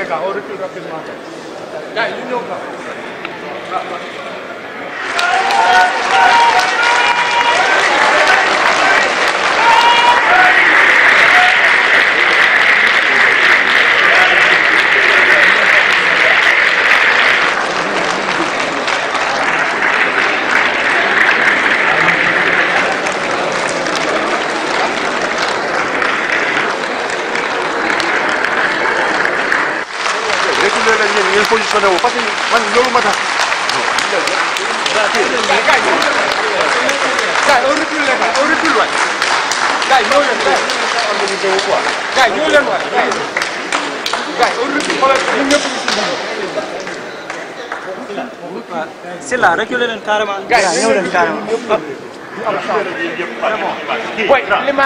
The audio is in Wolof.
les gars, on recule rapidement. Gars, ñu ñëw ka. ngeen positionné wu parce que man loolu ma tax. Gars, on recule les gars, on recule waay. Gars, ñëw leen gars. Organisé wu quoi. Gars, ñëw leen waay. Gars, on recule xoolal ñun ñëpp ñu si c'est là reculer leen carrément. gars, ñëw leen carrément. Boy, li ma